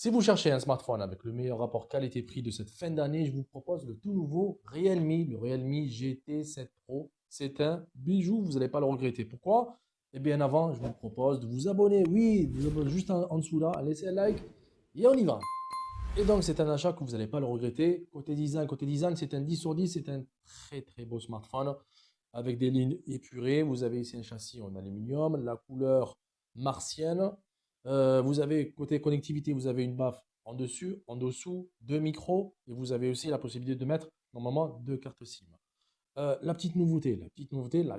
Si vous cherchez un smartphone avec le meilleur rapport qualité-prix de cette fin d'année, je vous propose le tout nouveau Realme, le Realme GT 7 Pro. C'est un bijou, vous n'allez pas le regretter. Pourquoi? Eh bien, avant, je vous propose de vous abonner. Oui, vous abonnez juste en dessous là, laissez un like et on y va. Et donc, c'est un achat que vous n'allez pas le regretter. Côté design, c'est un 10 sur 10. C'est un très très beau smartphone avec des lignes épurées. Vous avez ici un châssis en aluminium, la couleur martienne. Vous avez côté connectivité, vous avez une baffe en dessus, en dessous, deux micros et vous avez aussi la possibilité de mettre normalement deux cartes SIM. La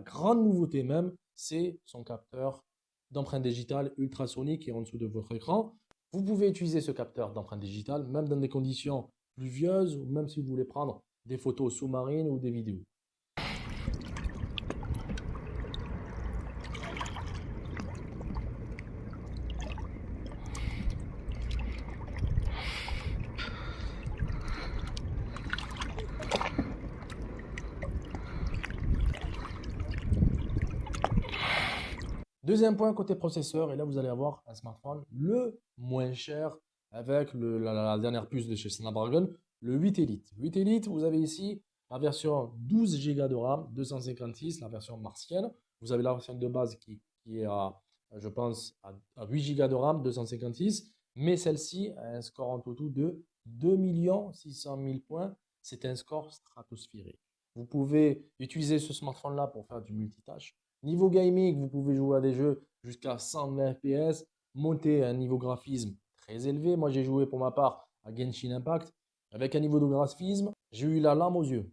grande nouveauté même, c'est son capteur d'empreinte digitale ultrasonique qui est en dessous de votre écran. Vous pouvez utiliser ce capteur d'empreinte digitale même dans des conditions pluvieuses ou même si vous voulez prendre des photos sous-marines ou des vidéos. Deuxième point, côté processeur, et là vous allez avoir un smartphone le moins cher avec la dernière puce de chez Snapdragon, le 8 Elite. 8 Elite, vous avez ici la version 12 Go de RAM, 256, la version martienne. Vous avez la version de base qui est à, je pense, à 8 Go de RAM, 256, mais celle-ci a un score en tout de 2 600 000 points. C'est un score stratosphérique. Vous pouvez utiliser ce smartphone-là pour faire du multitâche. Niveau gaming, vous pouvez jouer à des jeux jusqu'à 120 FPS, monter un niveau graphisme très élevé. Moi, j'ai joué pour ma part à Genshin Impact. Avec un niveau de graphisme, j'ai eu la larme aux yeux.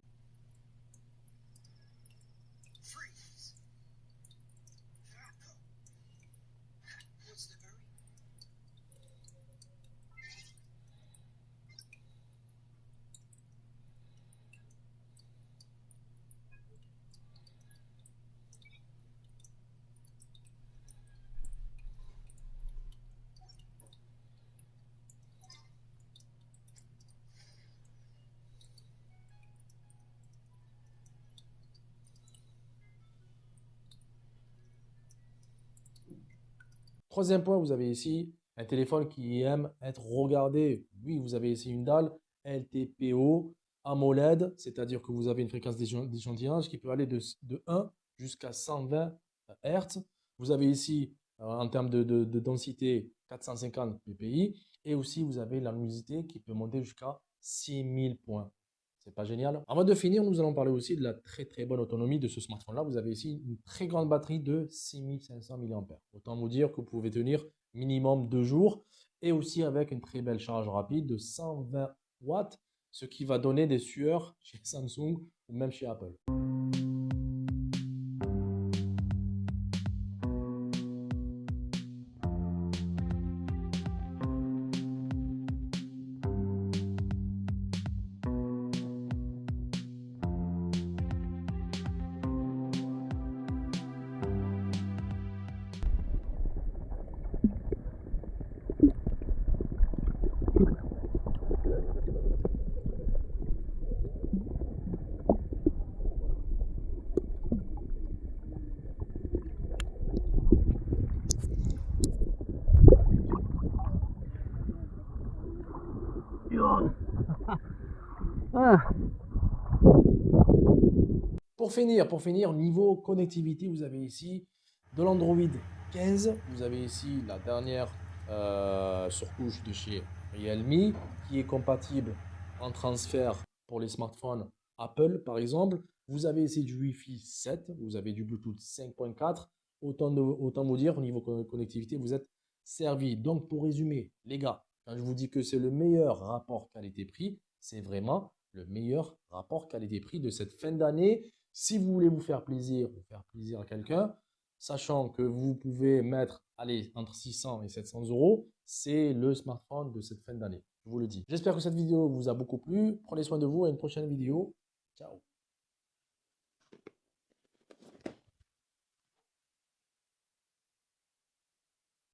Troisième point, vous avez ici un téléphone qui aime être regardé. Oui, vous avez ici une dalle LTPO AMOLED, c'est-à-dire que vous avez une fréquence d'échantillonnage qui peut aller de 1 jusqu'à 120 Hz. Vous avez ici, en termes de densité, 450 ppi. Et aussi, vous avez la luminosité qui peut monter jusqu'à 6000 points. C'est pas génial? Avant de finir, nous allons parler aussi de la très très bonne autonomie de ce smartphone-là. Vous avez ici une très grande batterie de 6500 mAh. Autant vous dire que vous pouvez tenir minimum 2 jours et aussi avec une très belle charge rapide de 120 watts, ce qui va donner des sueurs chez Samsung ou même chez Apple. Pour finir, niveau connectivité, vous avez ici de l'Android 15. Vous avez ici la dernière surcouche de chez Realme qui est compatible en transfert pour les smartphones Apple, par exemple. Vous avez ici du Wi-Fi 7, vous avez du Bluetooth 5.4. Autant vous dire, au niveau connectivité, vous êtes servi. Donc, pour résumer, les gars, quand je vous dis que c'est le meilleur rapport qualité-prix, c'est vraiment le meilleur rapport qualité-prix de cette fin d'année. Si vous voulez vous faire plaisir ou faire plaisir à quelqu'un, sachant que vous pouvez mettre, allez, entre 600 et 700 euros, c'est le smartphone de cette fin d'année. Je vous le dis. J'espère que cette vidéo vous a beaucoup plu. Prenez soin de vous et à une prochaine vidéo. Ciao.